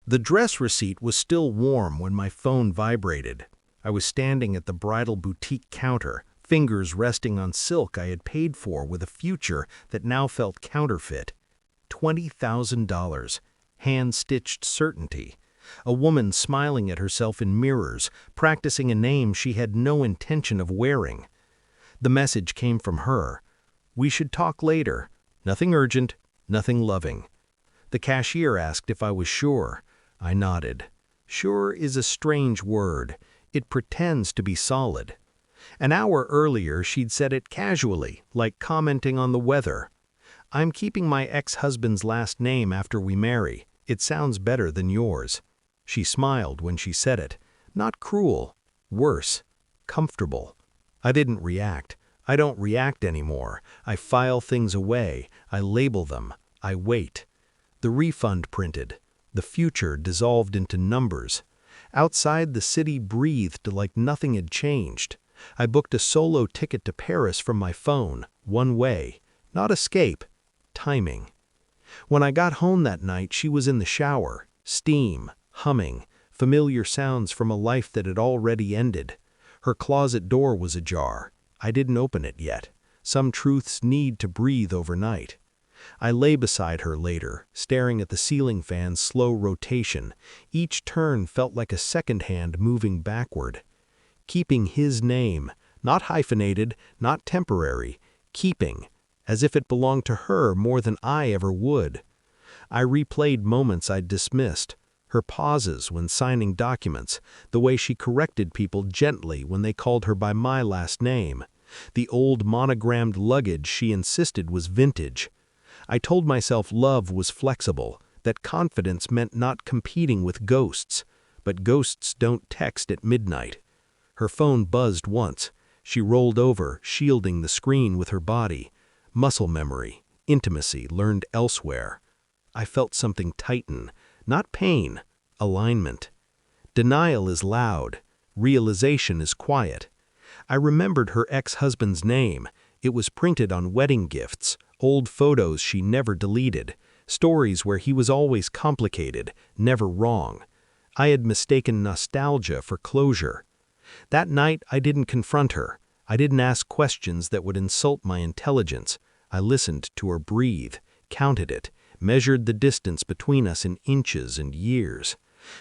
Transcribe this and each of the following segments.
The dress receipt was still warm when my phone vibrated. I was standing at the bridal boutique counter, fingers resting on silk I had paid for with a future that now felt counterfeit. $20,000. Hand-stitched certainty. A woman smiling at herself in mirrors, practicing a name she had no intention of wearing. The message came from her. "We should talk later. Nothing urgent, nothing loving." The cashier asked if I was sure. I nodded. Sure is a strange word. It pretends to be solid. An hour earlier, she'd said it casually, like commenting on the weather. "I'm keeping my ex-husband's last name after we marry. It sounds better than yours." She smiled when she said it. Not cruel. Worse. Comfortable. I didn't react. I don't react anymore. I file things away. I label them. I wait. The refund printed. The future dissolved into numbers. Outside, the city breathed like nothing had changed. I booked a solo ticket to Paris from my phone, one way. Not escape. Timing. When I got home that night, she was in the shower. Steam. Humming. Familiar sounds from a life that had already ended. Her closet door was ajar. I didn't open it yet. Some truths need to breathe overnight. I lay beside her later, staring at the ceiling fan's slow rotation. Each turn felt like a second hand moving backward. Keeping his name, not hyphenated, not temporary, keeping, as if it belonged to her more than I ever would. I replayed moments I'd dismissed, her pauses when signing documents, the way she corrected people gently when they called her by my last name, the old monogrammed luggage she insisted was vintage. I told myself love was flexible, that confidence meant not competing with ghosts, but ghosts don't text at midnight. Her phone buzzed once. She rolled over, shielding the screen with her body. Muscle memory, intimacy learned elsewhere. I felt something tighten, not pain, alignment. Denial is loud. Realization is quiet. I remembered her ex-husband's name. It was printed on wedding gifts, old photos she never deleted, stories where he was always complicated, never wrong. I had mistaken nostalgia for closure. That night, I didn't confront her. I didn't ask questions that would insult my intelligence. I listened to her breathe, counted it, measured the distance between us in inches and years.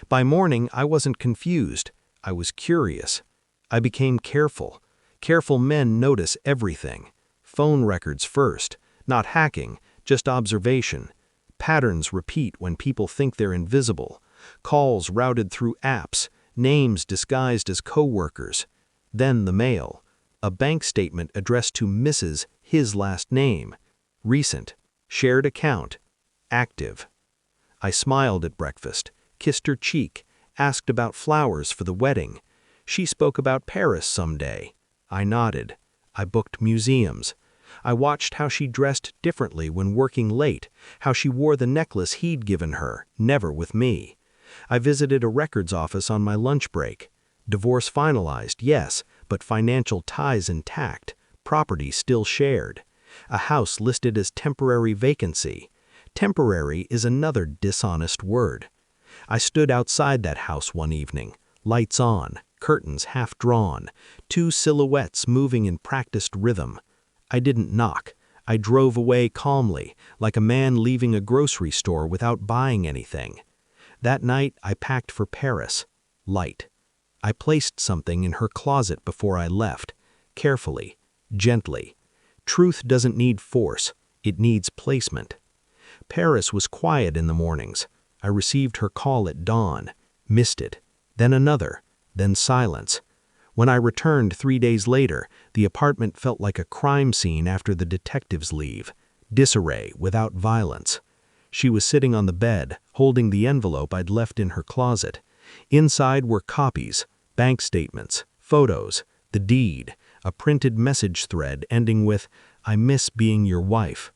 By morning, I wasn't confused. I was curious. I became careful. Careful men notice everything. Phone records first. Not hacking, just observation. Patterns repeat when people think they're invisible. Calls routed through apps. Names disguised as co-workers. Then the mail. A bank statement addressed to Mrs. his last name. Recent. Shared account. Active. I smiled at breakfast, kissed her cheek, asked about flowers for the wedding. She spoke about Paris someday. I nodded. I booked museums. I watched how she dressed differently when working late, how she wore the necklace he'd given her, never with me. I visited a records office on my lunch break. Divorce finalized, yes, but financial ties intact, property still shared. A house listed as temporary vacancy. Temporary is another dishonest word. I stood outside that house one evening, lights on, curtains half drawn, two silhouettes moving in practiced rhythm. I didn't knock. I drove away calmly, like a man leaving a grocery store without buying anything. That night, I packed for Paris. Light. I placed something in her closet before I left. Carefully. Gently. Truth doesn't need force. It needs placement. Paris was quiet in the mornings. I received her call at dawn. Missed it. Then another. Then silence. When I returned 3 days later, the apartment felt like a crime scene after the detectives leave. Disarray without violence. She was sitting on the bed, holding the envelope I'd left in her closet. Inside were copies, bank statements, photos, the deed, a printed message thread ending with, "I miss being your wife."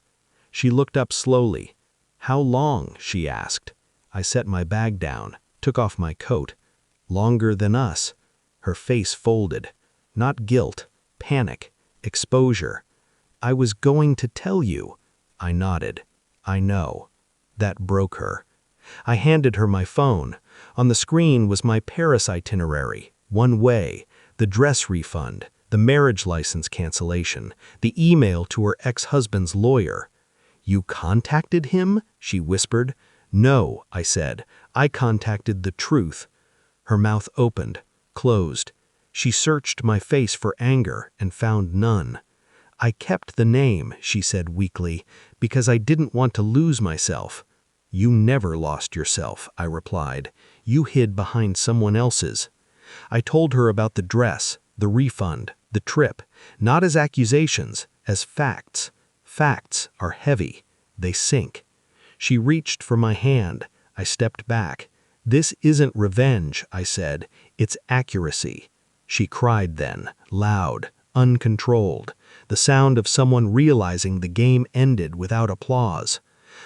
She looked up slowly. "How long?" she asked. I set my bag down, took off my coat. "Longer than us." Her face folded. Not guilt, panic, exposure. "I was going to tell you." I nodded. "I know." That broke her. I handed her my phone. On the screen was my Paris itinerary, one way, the dress refund, the marriage license cancellation, the email to her ex-husband's lawyer. "You contacted him?" she whispered. "No," I said. "I contacted the truth." Her mouth opened, closed. She searched my face for anger and found none. "I kept the name," she said weakly, "because I didn't want to lose myself." "You never lost yourself," I replied. "You hid behind someone else's." I told her about the dress, the refund, the trip, not as accusations, as facts. Facts are heavy. They sink. She reached for my hand. I stepped back. "This isn't revenge," I said. "It's accuracy." She cried then, loud, uncontrolled, the sound of someone realizing the game ended without applause.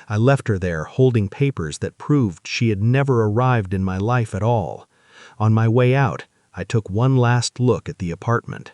I left her there holding papers that proved she had never arrived in my life at all. On my way out, I took one last look at the apartment.